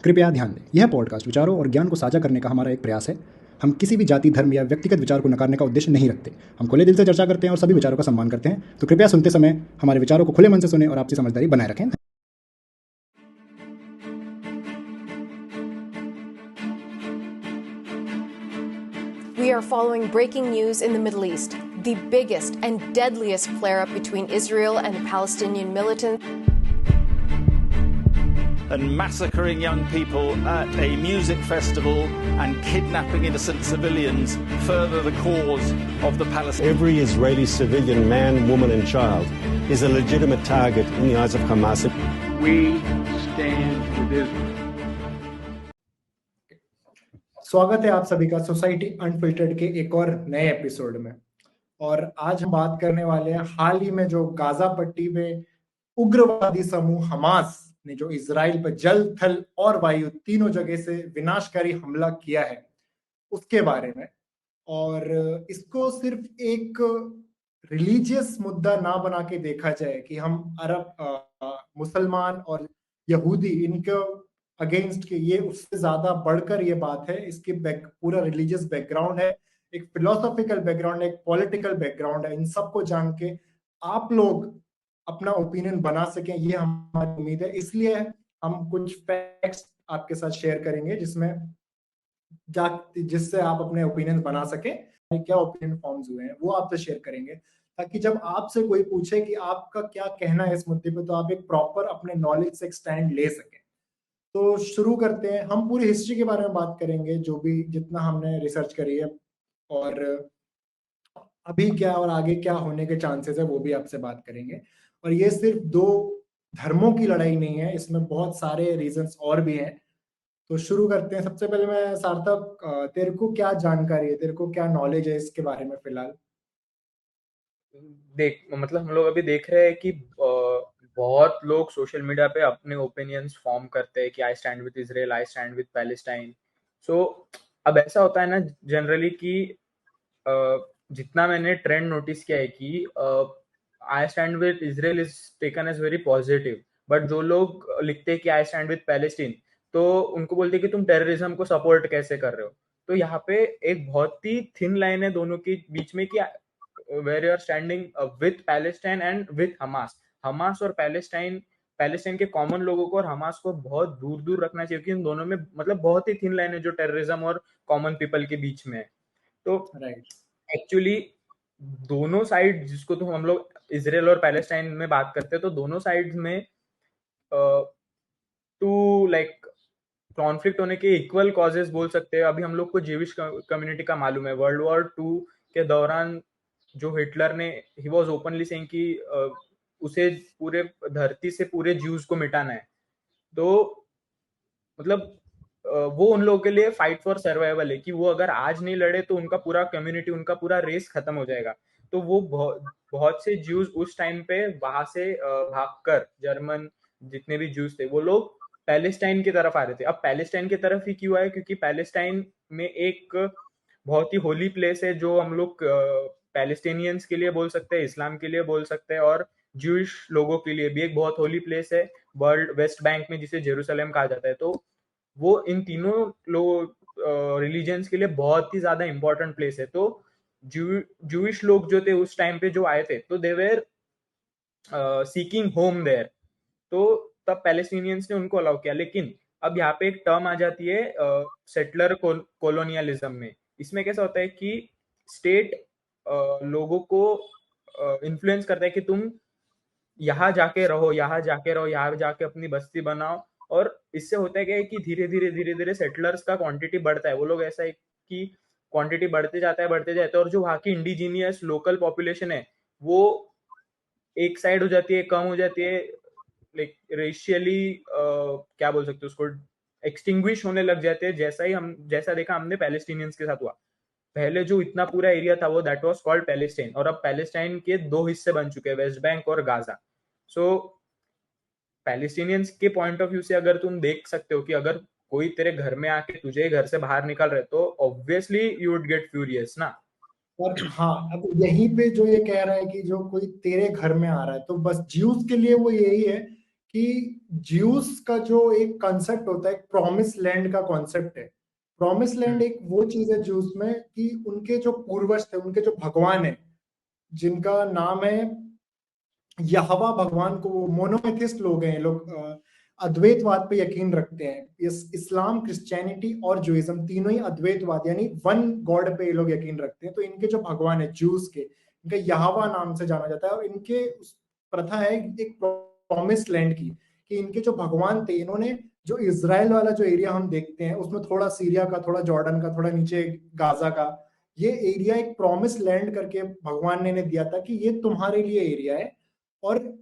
कृपया ध्यान दें, यह पॉडकास्ट विचारों और ज्ञान को साझा करने का हमारा एक प्रयास है। हम किसी भी जाति, धर्म या व्यक्तिगत विचार को नकारने का उद्देश्य नहीं रखते। हम खुले दिल से चर्चा करते हैं और सभी विचारों का सम्मान करते हैं। तो कृपया सुनते समय हमारे विचारों को खुले मन से सुनें और आपसी समझदारी बनाए रखें। We are following breaking news in the Middle East, the biggest and deadliest flare-up between Israel and the Palestinian militants. And massacring young people at a music festival and kidnapping innocent civilians further the cause of the Palestinians. Every Israeli civilian, man, woman and child is a legitimate target in the eyes of Hamas. We stand with Israel. स्वागत है आप सभी का society unfiltered के एक और नए episode में। और आज हम बात करने वाले हैं हाल ही में जो गाजा पट्टी में उग्रवादी समूह हमास ने जो इजराइल पर जल, थल और वायु तीनों जगह से विनाशकारी हमला किया है उसके बारे में। और इसको सिर्फ एक रिलीजियस मुद्दा ना बना के देखा जाए कि हम अरब मुसलमान और यहूदी इनके अगेंस्ट के, ये उससे ज्यादा बढ़कर ये बात है। इसके पूरा रिलीजियस बैकग्राउंड है, एक फिलोसॉफिकल बैकग्राउंड है, एक पॉलिटिकल बैकग्राउंड है। इन सबको जान के आप लोग अपना ओपिनियन बना सकें, ये हमारी उम्मीद है। इसलिए हम कुछ फैक्ट्स आपके साथ शेयर करेंगे जिससे आप अपने ओपिनियन बना सकें। क्या ओपिनियन फॉर्म्स हुए हैं वो आपसे शेयर करेंगे, ताकि जब आपसे कोई पूछे कि आपका क्या कहना है इस मुद्दे पे, तो आप एक प्रॉपर अपने नॉलेज से एक स्टैंड ले सकें। तो शुरू करते हैं। हम पूरी हिस्ट्री के बारे में बात करेंगे, जो भी जितना हमने रिसर्च करी है, और अभी क्या और आगे क्या होने के चांसेस है वो भी आपसे बात करेंगे। और ये सिर्फ दो धर्मों की लड़ाई नहीं है, इसमें बहुत सारे रीजंस और भी हैं। तो शुरू करते हैं। सबसे पहले मैं सार्थक, तेरे को क्या जानकारी है, तेरे को क्या नॉलेज है इसके बारे में फिलहाल? देख, मतलब हम लोग अभी देख रहे हैं कि बहुत लोग सोशल मीडिया पे अपने ओपिनियंस फॉर्म करते हैं कि I stand with Israel, I stand with Palestine. So अब ऐसा होता है ना जनरली कि जितना मैंने ट्रेंड नोटिस किया है कि I stand with Israel is taken as very positive, but जो लोग लिखते हैं कि आई स्टैंड विद पैलेस्टीन, तो उनको बोलते हैं कि तुम टेररिज्म को सपोर्ट कैसे कर रहे हो। तो यहाँ पे एक बहुत ही थिन लाइन है दोनों के बीच में कि where you are standing with Palestine and with Hamas. Hamas और पैलेस्टाइन के कॉमन लोगों को और हमास को बहुत दूर दूर रखना चाहिए, क्योंकि इन दोनों में मतलब बहुत ही थिन लाइन है जो टेररिज्म और कॉमन पीपल के बीच में है। तो एक्चुअली दोनों साइड, जिसको तो हम लोग इजराइल और पैलेस्टाइन में बात करते हैं, तो दोनों साइड में टू लाइक कॉन्फ्लिक्ट होने के इक्वल कॉजेस बोल सकते हैं। अभी हम लोग को ज्यूइश कम्युनिटी का मालूम है, वर्ल्ड वॉर 2 के दौरान जो हिटलर ने, ही वाज ओपनली सेइंग कि उसे पूरे धरती से पूरे ज्यूज को मिटाना है। तो मतलब वो उन लोगों के लिए फाइट फॉर सर्वाइवल है कि वो अगर आज नहीं लड़े तो उनका पूरा कम्युनिटी, उनका पूरा रेस खत्म हो जाएगा। तो वो बहुत से ज्यूज उस टाइम पे वहां से भागकर, जर्मन जितने भी ज्यूज थे वो लोग पैलेस्टाइन की तरफ आ रहे थे। अब पैलेस्टाइन की तरफ ही क्यों आए? क्योंकि पैलेस्टाइन में एक बहुत ही होली प्लेस है, जो हम लोग पैलेस्टीनियंस के लिए बोल सकते हैं, इस्लाम के लिए बोल सकते हैं, और ज्यूइश लोगों के लिए भी एक बहुत होली प्लेस है वर्ल्ड वेस्ट बैंक में, जिसे जेरूसलम कहा जाता है। तो वो इन तीनों रिलीजन्स के लिए बहुत ही ज्यादा इंपॉर्टेंट प्लेस है। तो ज्यूइश लोग जो थे उस टाइम पे जो आए थे, तो they were seeking home there, तो तब पैलेस्टीनियंस ने उनको अलाउ किया। लेकिन अब यहाँ पे एक टर्म आ जाती है सेटलर कॉलोनियलिज्म में। इसमें कैसा होता है कि स्टेट लोगों को इन्फ्लुएंस करता है कि तुम यहाँ जाके रहो, यहाँ जाके अपनी बस्ती बनाओ। और इससे होता है क्या है कि धीरे धीरे सेटलर्स का क्वांटिटी बढ़ता है। वो लोग ऐसा है कि क्वांटिटी बढ़ते जाता है, और जो वहाँ की इंडिजीनियस लोकल पॉपुलेशन है वो एक साइड हो जाती है, कम हो जाती है, लाइक रेशियली क्या बोल सकते हो उसको, एक्सटिंग्विश होने लग जाते हैं। जैसा देखा हमने पैलेस्टीनियंस के साथ हुआ। पहले जो इतना पूरा एरिया था वो दैट वाज कॉल्ड पैलेस्टाइन, और अब पैलेस्टाइन के 2 हिस्से बन चुके हैं, वेस्ट बैंक और गाजा। सो पैलेस्टीनियंस के पॉइंट ऑफ व्यू से अगर तुम देख सकते हो कि अगर कोई तेरे घर में आके तुझे घर से बाहर निकाल रहे, तो obviously you would get furious ना। और हाँ, अब यहीं पे जो ये कह रहा है कि जो कोई तेरे घर में आ रहा है, तो बस ज्यूज के लिए वो यही है कि ज्यूस का जो एक कॉन्सेप्ट होता है, एक प्रॉमिस लैंड का कॉन्सेप्ट है। प्रॉमिस लैंड एक वो चीज है ज्यूस में कि उनके जो पूर्वज थे, उनके जो भगवान है, जिनका नाम है यहोवा भगवान को, वो मोनोथेइस्ट लोग हैं, ये लोग अद्वैतवाद पे यकीन रखते हैं। इस्लाम, क्रिश्चियनिटी और जुइज्म तीनों ही अद्वैतवाद यानी वन गॉड पे ये लोग यकीन रखते हैं। तो इनके जो भगवान है ज्यूस के, इनका यहोवा नाम से जाना जाता है। और इनके प्रथा है एक प्रॉमिस लैंड की, कि इनके जो भगवान थे, इन्होंने जो इजराइल वाला जो एरिया हम देखते हैं, उसमें थोड़ा सीरिया का, थोड़ा जॉर्डन का, थोड़ा नीचे गाजा का, ये एरिया एक प्रॉमिस लैंड करके भगवान ने दिया था कि ये तुम्हारे लिए एरिया है। और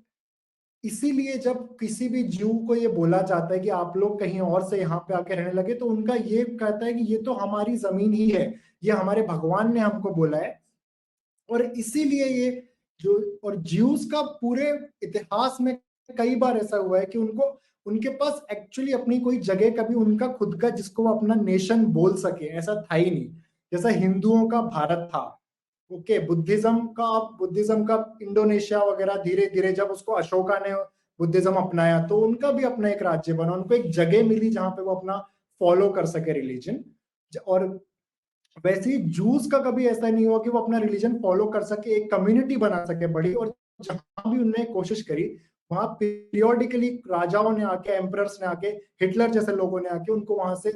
इसीलिए जब किसी भी जीव को ये बोला जाता है कि आप लोग कहीं और से यहाँ पे आके रहने लगे, तो उनका ये कहता है कि ये तो हमारी जमीन ही है, ये हमारे भगवान ने हमको बोला है। और इसीलिए ये जो, और ज्यूस का पूरे इतिहास में कई बार ऐसा हुआ है कि उनके पास एक्चुअली अपनी कोई जगह, कभी उनका खुद का जिसको वो अपना नेशन बोल सके, ऐसा था ही नहीं। जैसा हिंदुओं का भारत था, ओके, बुद्धिज्म का इंडोनेशिया वगैरह, धीरे धीरे जब उसको अशोका ने बुद्धिज्म अपनाया, तो उनका भी अपना एक राज्य बना, उनको एक जगह मिली जहां पे वो अपना फॉलो कर सके रिलीजन। और वैसे ही जूस का कभी ऐसा नहीं हुआ कि वो अपना रिलीजन फॉलो कर सके, एक कम्युनिटी बना सके बड़ी। और जहां भी उन्होंने कोशिश करी, वहां पीरियोडिकली राजाओं ने आके, एम्परर्स ने आके, हिटलर जैसे लोगों ने आके उनको वहां से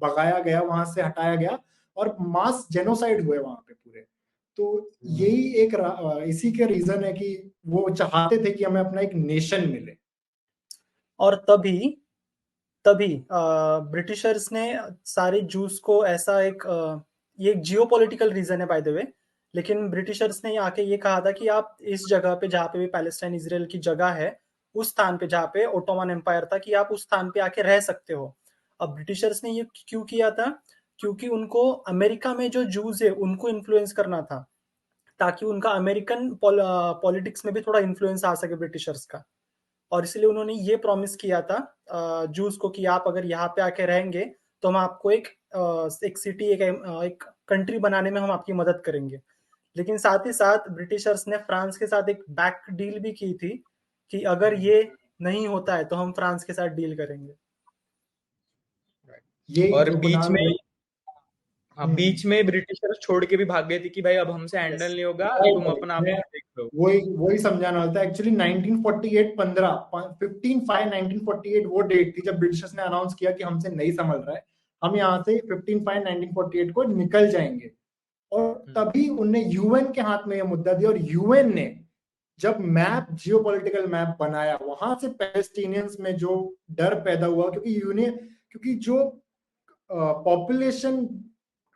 भगाया गया, वहां से हटाया गया, और मास जेनोसाइड हुए वहां पे पूरे। तो यही एक इसी के रीजन है कि वो चाहते थे कि हमें अपना एक नेशन मिले। और तभी ब्रिटिशर्स ने सारे जूस को ऐसा ये एक जियोपॉलिटिकल रीजन है बाय द वे, लेकिन ब्रिटिशर्स ने आके ये कहा था कि आप इस जगह पे जहाँ पे भी पैलेस्टाइन इजराइल की जगह है, उस स्थान पे जहाँ पे ओटोमन एम्पायर था, कि आप उस स्थान पे आके रह सकते हो। अब ब्रिटिशर्स ने ये क्यों किया था? क्योंकि उनको अमेरिका में जो जूस है उनको इन्फ्लुएंस करना था, ताकि उनका अमेरिकन पॉलिटिक्स में भी थोड़ा इन्फ्लुएंस आ सके ब्रिटिशर्स का। और इसलिए उन्होंने ये प्रॉमिस किया था जूस को कि आप अगर यहाँ पे आके रहेंगे तो हम आपको एक सिटी, एक कंट्री बनाने में हम आपकी मदद करेंगे। लेकिन साथ ही साथ ब्रिटिशर्स ने फ्रांस के साथ एक बैक डील भी की थी कि अगर ये नहीं होता है तो हम फ्रांस के साथ डील करेंगे। ये और बीच में ब्रिटिशर्स छोड़ के भी भाग गए थे कि भाई अब हमसे हैंडल नहीं होगा, तुम अपना आप देख लो। वही समझाना होता है। एक्चुअली 1948 वो डेट थी जब ब्रिटिशर्स ने अनाउंस किया कि हमसे नहीं संभल रहा है, हम यहाँ से 15/5/1948 को निकल जाएंगे। और तभी उनने यूएन के हाथ में यह मुद्दा दिया, और यूएन ने जब जियोपॉलिटिकल मैप बनाया, वहां से पैलेस्टीनियंस में जो डर पैदा हुआ, क्योंकि जो पॉपुलेशन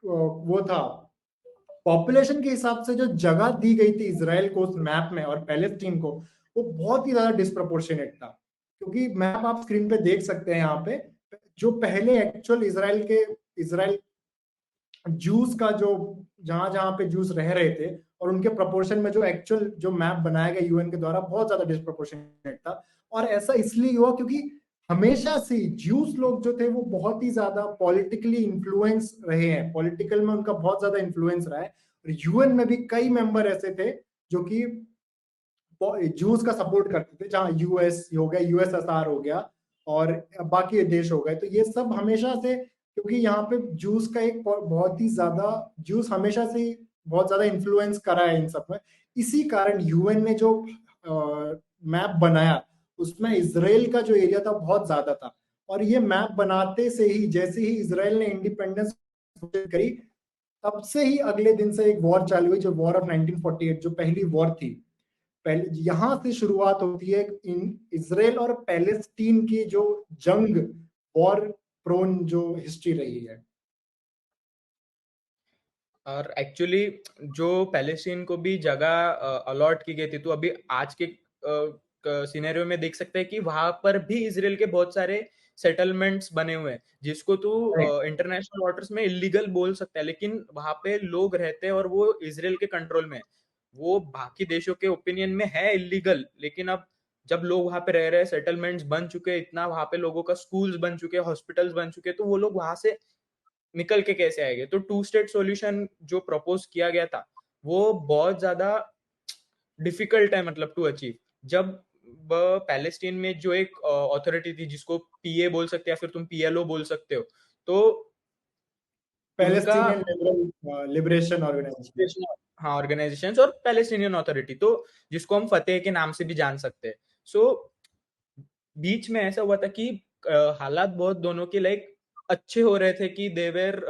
वो था, पॉपुलेशन के हिसाब से जो जगह दी गई थी इजराइल को उस मैप में और पैलेस्टीन को, वो बहुत ही ज्यादा डिस्प्रोपोर्शनेट था। क्योंकि मैप आप स्क्रीन पे देख सकते हैं, यहाँ पे जो पहले एक्चुअल इजराइल जूस का जो जहां जहां पे जूस रह रहे थे, और उनके प्रोपोर्शन में जो एक्चुअल जो मैप बनाया गया यूएन के द्वारा, बहुत ज्यादा डिस्प्रोपोर्शनेट था। और ऐसा इसलिए हुआ क्योंकि हमेशा से ज्यूस लोग जो थे वो बहुत ही ज्यादा पॉलिटिकली इन्फ्लुएंस रहे हैं, पॉलिटिकल में उनका बहुत ज्यादा इन्फ्लुएंस रहा है। और यूएन में भी कई मेंबर ऐसे थे जो कि ज्यूस का सपोर्ट करते थे, जहां यूएस हो गया, यूएसएसआर हो गया, और बाकी देश हो गए। तो ये सब हमेशा से, क्योंकि यहाँ पे ज्यूस का एक बहुत ही ज्यादा, ज्यूस हमेशा से बहुत ज्यादा इन्फ्लुएंस करा है इन सब में। इसी कारण यूएन ने जो मैप बनाया, उसमें इजराइल का जो एरिया था बहुत ज्यादा था। और ये मैप बनाते से ही, जैसे ही इजराइल ने इंडिपेंडेंस करी, तब से ही अगले दिन से एक वॉर चालू हुई, जो वॉर ऑफ 1948, जो पहली वॉर थी। पहले यहां से शुरुआत होती है इजराइल और पैलेस्टीन की जो जंग, वॉर प्रोन जो हिस्ट्री रही है। और एक्चुअली जो पैलेस्टीन को भी जगह अलॉट की गई थी, तो अभी आज के सिनेरियो में देख सकते हैं कि वहां पर भी इजराइल के बहुत सारे सेटलमेंट्स बने हुए हैं, जिसको तू इंटरनेशनल वाटर्स में इलीगल बोल सकता है, लेकिन वहां पे लोग रहते हैं और वो इजराइल के कंट्रोल में। वो बाकी देशों के ओपिनियन में है इलीगल, लेकिन अब जब लोग वहां पे रह रहे हैं, सेटलमेंट्स बन चुके, इतना वहां पे लोगों का स्कूल्स बन चुके, हॉस्पिटल्स बन चुके, तो वो लोग वहां से निकल के कैसे आएंगे? तो 2 स्टेट सॉल्यूशन जो प्रपोज किया गया था, वो बहुत ज्यादा डिफिकल्ट है, मतलब टू अचीव। जब पैलेस्टीन में जो एक अथॉरिटी थी जिसको पीए बोल सकते हैं या फिर तुम पीएलओ बोल सकते हो, तो पैलेस्टीनियन लिबरेशन ऑर्गेनाइजेशन, हाँ, ऑर्गेनाइजेशंस और पैलेस्टीनियन अथॉरिटी, तो जिसको हम फतेह के नाम से भी जान सकते हैं। सो बीच में ऐसा हुआ था कि हालात बहुत दोनों के लाइक अच्छे हो रहे थे कि दे वर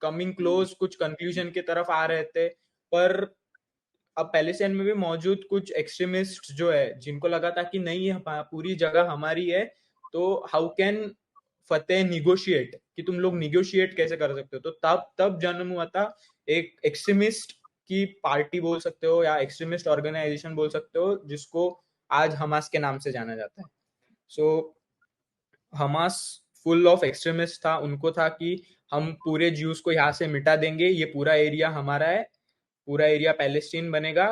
कमिंग क्लोज, कुछ कंक्लूजन की तरफ आ रहे थे, पर अब पैलेस्टाइन में भी मौजूद कुछ एक्सट्रीमिस्ट जो है जिनको लगा था कि नहीं, ये पूरी जगह हमारी है, तो हाउ कैन फतेह निगोशिएट, कि तुम लोग निगोशिएट कैसे कर सकते हो। तो तब जन्म हुआ था एक एक्सट्रीमिस्ट की पार्टी बोल सकते हो या एक्सट्रीमिस्ट ऑर्गेनाइजेशन बोल सकते हो, जिसको आज हमास के नाम से जाना जाता है। सो हमास फुल ऑफ एक्सट्रीमिस्ट था, उनको था कि हम पूरे ज्यूज को यहाँ से मिटा देंगे, ये पूरा एरिया हमारा है, पूरा एरिया पैलेस्टीन बनेगा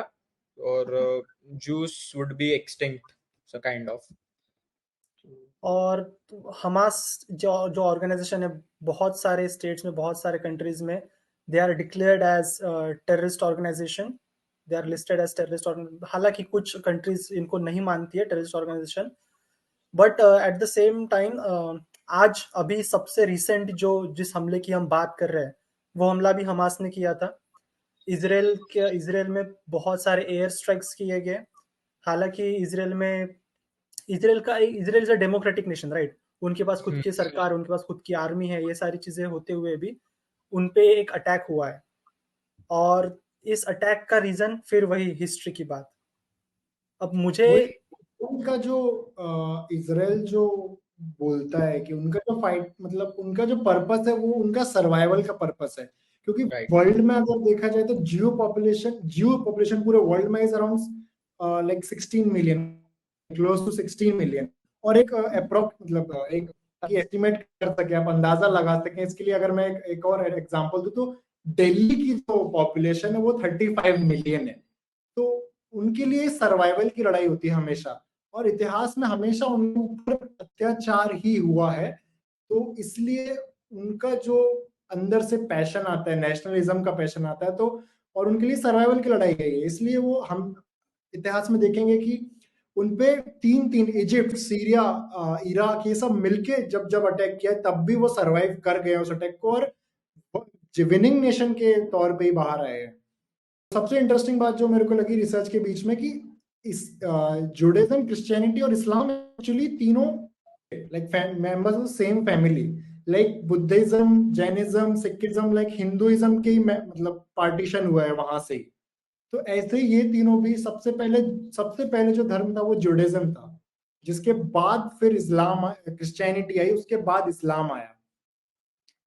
और Jews would be extinct, so kind of. और हमास जो ऑर्गेनाइजेशन है, बहुत सारे स्टेट्स में, बहुत सारे कंट्रीज में they are declared as terrorist organisation, they are listed as terrorist. हालांकि कुछ कंट्रीज इनको नहीं मानती है terrorist organisation, but at the same time आज अभी सबसे रिसेंट जिस हमले की हम बात कर रहे हैं, वो हमला भी हमास ने किया था। इजराइल में बहुत सारे एयर स्ट्राइक्स किए गए। हालांकि Israel is a democratic nation, right? उनके पास खुद की सरकार, उनके पास खुद की आर्मी है, ये सारी चीजें होते हुए भी उनपे एक अटैक हुआ है, और इस अटैक का रीजन फिर वही हिस्ट्री की बात। अब मुझे उनका जो इजराइल जो बोलता है कि उनका जो फाइट, मतलब उनका जो पर्पस है वो उनका सर्वाइवल का पर्पस है, क्योंकि वर्ल्ड में अगर देखा जाए तो जियो पॉपुलेशन पूरे वर्ल्ड में is around like 16 million, close to 16 million. और एक अप्रोक्स मतलब एक एस्टिमेट कर सके, आप अंदाजा लगा सकें इसके लिए, अगर मैं एक और एग्जांपल दूं तो दिल्ली की जो पॉपुलेशन है वो 35 मिलियन है। तो उनके लिए सर्वाइवल की लड़ाई होती है हमेशा, और इतिहास में हमेशा उनके ऊपर अत्याचार ही हुआ है। तो इसलिए उनका जो अंदर से पैशन आता है, नेशनलिज्म का पैशन आता है, तो और उनके लिए सर्वाइवल की लड़ाई है। इसलिए वो हम इतिहास में देखेंगे कि उनपे तीन इजिप्ट, सीरिया, इराक, ये सब मिलके जब अटैक किया तब भी वो सरवाइव कर गए उस अटैक को, और विनिंग नेशन के तौर पे ही बाहर आए हैं। सबसे इंटरेस्टिंग बात जो मेरे को लगी रिसर्च के बीच में कि इस जुडाइज्म, क्रिश्चियनिटी और इस्लाम एक्चुअली तीनों like members of same family, like Buddhism, Jainism, Sikhism, like Hinduism के मतलब पार्टीशन हुआ है वहां से। तो ऐसे ये तीनों भी सबसे पहले जो धर्म था वो जुडाइज्म था, जिसके बाद फिर इस्लाम, क्रिश्चियनिटी आई, उसके बाद इस्लाम आया।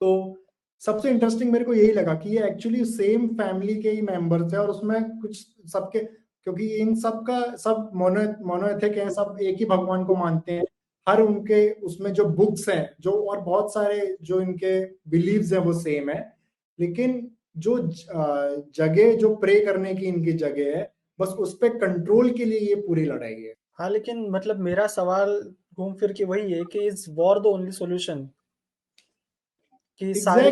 तो सबसे इंटरेस्टिंग मेरे को यही लगा कि ये एक्चुअली सेम फैमिली के ही मेंबर्स हैं, और उसमें कुछ सबके, क्योंकि इन सब का सब मोनोएथिक है, सब एक ही भगवान को मानते हैं। हर उनके उसमें जो बुक्स हैं जो, और बहुत सारे जो इनके बिलीव्स हैं वो सेम है, लेकिन जो जगह जो प्रे करने की इनकी जगह है, बस उस पर कंट्रोल के लिए ये पूरी लड़ाई है। हाँ, लेकिन मतलब मेरा सवाल घूम फिर के वही है कि is war the only solution? कि सारे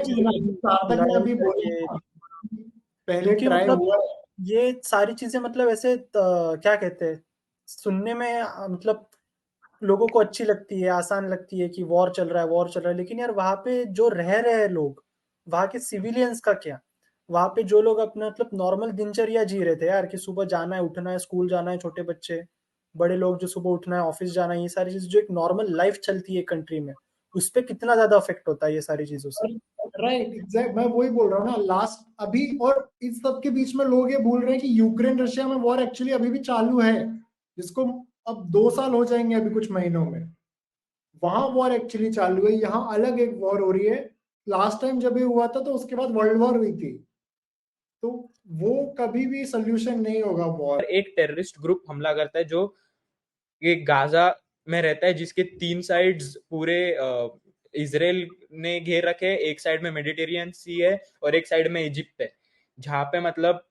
पहले ट्राई हुआ, ये सारी चीजें मतलब ऐसे क्या कहते हैं, सुनने में मतलब लोगों को अच्छी लगती है, आसान लगती है कि वॉर चल रहा है, लेकिन यार वहां पे जो रह रहे हैं लोग, वहां के सिविलियंस का क्या? वहां पे जो लोग अपना मतलब नॉर्मल दिनचर्या जी रहे थे यार, कि सुबह जाना है, उठना है, स्कूल जाना है, छोटे बच्चे, बड़े लोग जो सुबह उठना है, ऑफिस जाना है, ये सारी चीज जो एक नॉर्मल लाइफ चलती है कंट्री में, उस पर कितना ज्यादा अफेक्ट होता है ये सारी चीजों से? राइट, एग्जैक्ट, मैं वही बोल रहा हूँ ना लास्ट अभी। और इस सब के बीच में लोग ये भूल रहे हैं कि यूक्रेन रशिया में वॉर एक्चुअली अभी भी चालू है, जिसको अब 2 साल हो जाएंगे अभी कुछ महीनों में। वहां वॉर एक्चुअली चालू है, यहाँ अलग एक वॉर हो रही है। लास्ट टाइम जब ये हुआ था तो उसके बाद वर्ल्ड वॉर हुई थी, तो वो कभी भी सोल्यूशन नहीं होगा वॉर। एक टेररिस्ट ग्रुप हमला करता है जो ये गाजा में रहता है, जिसके 3 साइड्स पूरे इजराइल ने घेर रखे हैं। एक साइड में मेडिटेरियन सी है और एक साइड में इजिप्ट है, जहां पे मतलब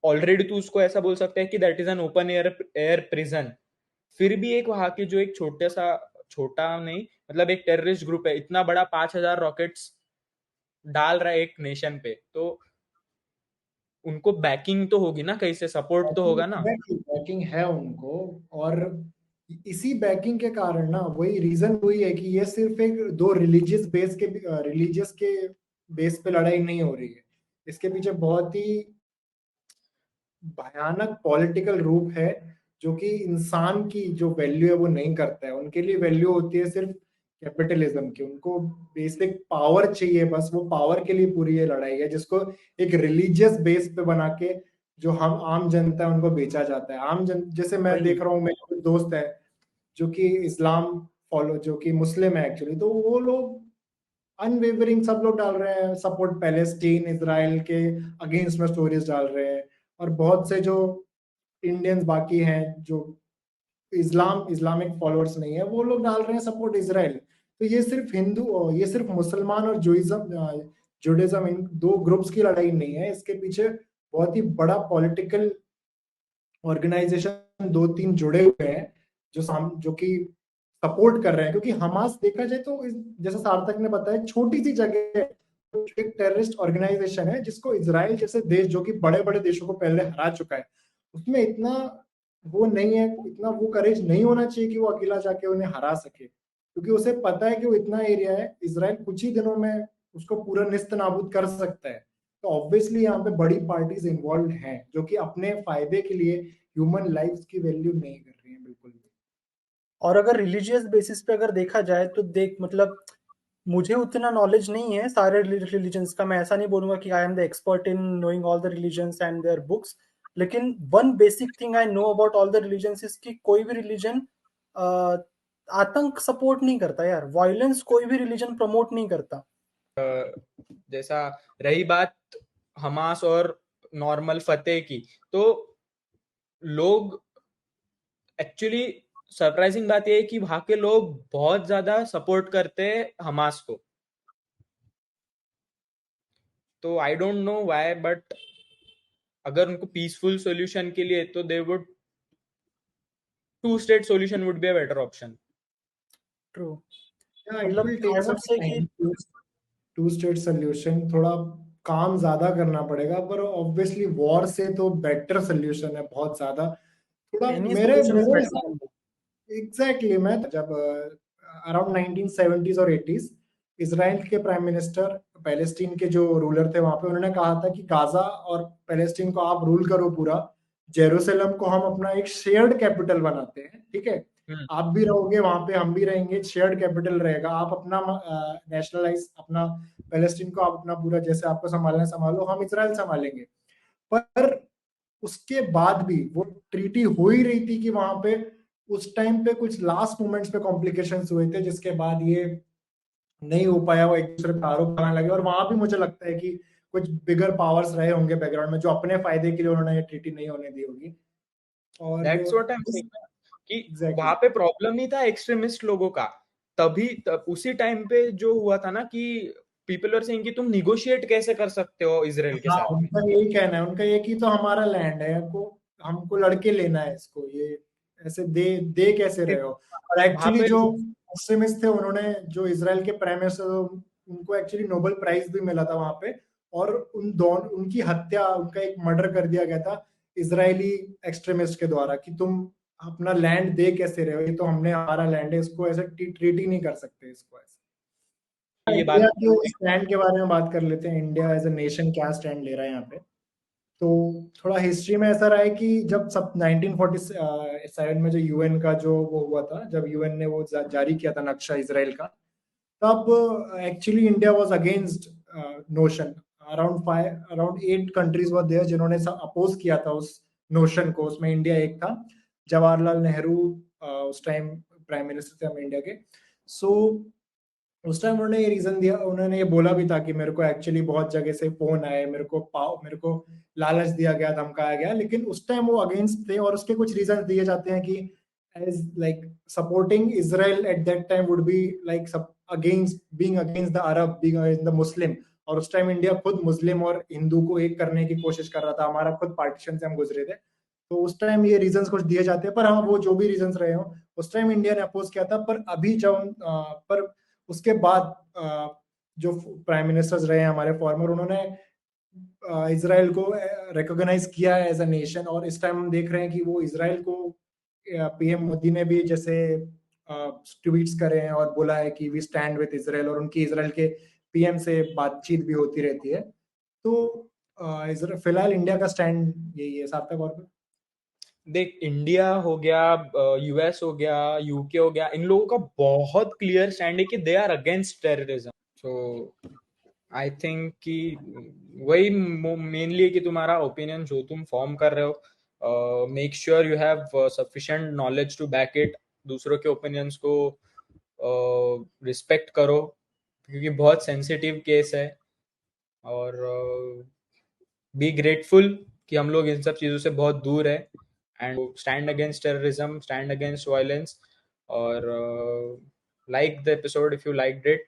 ऑलरेडी तो उसको ऐसा बोल सकते हैं कि that is an open air prison. फिर भी एक वहां के जो एक छोटा नहीं मतलब एक टेररिस्ट ग्रुप है, इतना बड़ा 5000 रॉकेट्स डाल रहा है एक नेशन पे, तो उनको बैकिंग तो होगी ना, कहीं से सपोर्ट तो होगा ना। बैकिंग है उनको, और इसी बैकिंग के कारण ना वही रीजन वही है कि ये सिर्फ एक दो रिलीजियस के बेस पे लड़ाई नहीं हो रही है। इसके पीछे बहुत ही भयानक पॉलिटिकल रूप है, जो कि इंसान की जो वैल्यू है वो नहीं करता है। उनके लिए वैल्यू होती है सिर्फ कैपिटलिज्म की। उनको बेसिक पावर चाहिए, बस वो पावर के लिए पूरी ये लड़ाई है, जिसको एक रिलीजियस बेस पे बना के जो हम आम जनता है उनको बेचा जाता है। जैसे मैं देख रहा हूँ, मेरे कुछ दोस्त है जो कि इस्लाम फॉलो, जो कि मुस्लिम है एक्चुअली, तो वो लोग अनवेवरिंग सब लोग डाल रहे हैं सपोर्ट पैलेस्टीन इजराइल के अगेंस्ट में स्टोरीज डाल रहे हैं। और बहुत से जो इंडियंस बाकी हैं जो इस्लामिक फॉलोअर्स नहीं है, वो लोग डाल रहे हैं सपोर्ट इजराइल। तो ये सिर्फ मुसलमान और जुडिज्म इन दो ग्रुप्स की लड़ाई नहीं है। इसके पीछे बहुत ही बड़ा पॉलिटिकल ऑर्गेनाइजेशन दो तीन जुड़े हुए हैं जो कि सपोर्ट कर रहे हैं। क्योंकि हमास देखा जाए तो जैसे सार्थक ने बताया, छोटी सी जगह एक टेररिस्ट ऑर्गेनाइजेशन है जिसको इजराइल जैसे देश जो कि बड़े बड़े देशों को पहले हरा चुका है, उसमें इतना वो नहीं है, इतना वो करेज नहीं होना चाहिए कि वो अकेला जाके उन्हें हरा सके। क्योंकि उसे पता है कि वो इतना एरिया है, इजराइल कुछ ही दिनों में उसको पूरा निस्त नाबूद कर सकता है। तो ऑब्वियसली यहाँ पे बड़ी पार्टीज इन्वॉल्व हैं जो कि अपने फायदे के लिए ह्यूमन लाइफ की वैल्यू नहीं कर रही है बिल्कुल भी। और अगर रिलीजियस बेसिस पे अगर देखा जाए तो देख, मतलब मुझे उतना नॉलेज नहीं है सारे रिलीजन्स का। मैं ऐसा नहीं बोलूंगा कि I am the expert in knowing all the religions and their books, लेकिन one basic thing I know about all the religions is कि कोई भी रिलीजन आतंक सपोर्ट नहीं करता यार, वायलेंस कोई भी रिलीजन प्रमोट नहीं करता। जैसा रही बात हमास और नॉर्मल फतेह की, तो लोग एक्चुअली सरप्राइजिंग बात यह है कि वहां के लोग बहुत ज्यादा सपोर्ट करते हैं हमास को। तो I don't know why, but अगर उनको पीसफुल सॉल्यूशन के लिए तो they would two state solution would be a better option. True. मतलब आई वुड से कि टू स्टेट सॉल्यूशन थोड़ा काम ज्यादा करना पड़ेगा, पर ऑब्वियसली वॉर से तो बेटर सॉल्यूशन है बहुत ज्यादा। थोड़ा मेरे एग्जैक्टली मैं जब अराउंड 1970s और 80s इजराइल के प्राइम मिनिस्टर पैलेस्टीन के जो रूलर थे वहां पे, उन्होंने कहा था कि गाजा और पैलेस्टीन को आप रूल करो पूरा, जेरूसलम को हम अपना एक शेयर्ड कैपिटल बनाते हैं, ठीक है, आप भी रहोगे वहां पे, हम भी रहेंगे, शेयर्ड कैपिटल रहेगा, आप अपना नेशनलाइज अपना पैलेस्टीन को आप अपना पूरा जैसे आपको संभालना संभालो, हम इजराइल संभालेंगे। पर उसके बाद भी वो ट्रीटी हो ही रही थी कि वहां पे उस टाइम पे कुछ लास्ट मोमेंट्स पे कॉम्प्लिकेशंस हुए थे, जिसके बाद ये नहीं हो पाया, वो एक दूसरे पे आरोप लगाने लगे। और वहां भी मुझे लगता है कि कुछ बिगर पावर्स रहे होंगे बैकग्राउंड में जो अपने फायदे के लिए उन्होंने ये ट्रीटी नहीं होने दी होगी। और that's what I am saying कि वहां पे प्रॉब्लम नहीं था एक्सट्रीमिस्ट लोगों का, उसी टाइम पे जो हुआ था ना कि पीपल आर सेइंग कि तुम निगोशिएट कैसे कर सकते हो इजराइल के साथ। उनका यही कहना है, उनका ये कि तो हमारा लैंड है, हमको लड़के लेना है इसको, ये ऐसे दे कैसे रहे हो। और एक्चुअली जो एक्सट्रीमिस्ट थे उन्होंने, जो इजराइल के प्राइम मिनिस्टर, उनको एक्चुअली नोबेल प्राइज भी मिला था वहां पे, और उनकी हत्या, उनका एक मर्डर कर दिया गया था इजरायली एक्सट्रीमिस्ट के द्वारा कि तुम अपना लैंड दे कैसे रहे हो, ये तो हमारा लैंड है, इसको ऐसे ट्रीट ही नहीं कर सकते इसको ऐसे। ये इंडिया के स्टैंड के बारे में बात कर लेते हैं। इंडिया एज अ नेशन क्या स्टैंड ले रहा है यहाँ पे। तो थोड़ा हिस्ट्री में ऐसा रहा है कि जब 1947 में जो यूएन का जो वो हुआ था, जब यूएन ने वो जारी किया था नक्शा इजराइल का, तब actually India was against notion. Around 8 countries were there जिन्होंने अपोज किया था उस नोशन को, उसमें इंडिया एक था। जवाहरलाल नेहरू उस टाइम प्राइम मिनिस्टर थे हम इंडिया के। सो उस टाइम उन्होंने ये रीजन दिया, उन्होंने ये बोला भी था कि मेरे को एक्चुअली बहुत जगह से फोन आए, मेरे को लालच दिया गया, धमकाया गया, लेकिन उस टाइम वो अगेंस्ट थे। और उसके कुछ रीजन दिए जाते हैं कि as like supporting Israel at that time would be like being against the Arab, being against the Muslim. और उस टाइम इंडिया खुद मुस्लिम और हिंदू को एक करने की कोशिश कर रहा था, हमारा खुद पार्टीशन से हम गुजरे थे। तो उस टाइम ये रीजंस कुछ दिए जाते हैं। पर हाँ, वो जो भी रीजंस रहे हो, उस टाइम इंडिया ने अपोज किया था। पर अभी जब पर उसके बाद जो प्राइम मिनिस्टर्स रहे हैं हमारे फॉर्मर, उन्होंने इसराइल को रिकॉग्नाइज किया है एज अ नेशन, और इस टाइम हम देख रहे हैं कि वो इसराइल को पीएम मोदी ने भी जैसे ट्वीट्स करे हैं और बोला है कि वी स्टैंड विद इसराइल, और उनकी इसराइल के पीएम से बातचीत भी होती रहती है। तो फिलहाल इंडिया का स्टैंड यही है। सार्थक और देख, इंडिया हो गया, यूएस हो गया, यूके हो गया, इन लोगों का बहुत क्लियर स्टैंड है कि they are against terrorism. So I think कि वही मेनली है कि तुम्हारा ओपिनियन जो तुम फॉर्म कर रहे हो, make sure you have sufficient knowledge to back it. दूसरों के ओपिनियंस को रिस्पेक्ट करो, क्योंकि बहुत सेंसिटिव केस है। और बी ग्रेटफुल कि हम लोग इन सब चीज़ों से बहुत दूर है, and stand against terrorism, stand against violence. और like the episode if you liked it,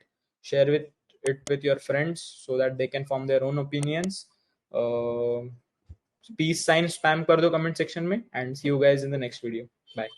share it with your friends so that they can form their own opinions. Peace sign spam kar do comment section mein, and see you guys in the next video. Bye.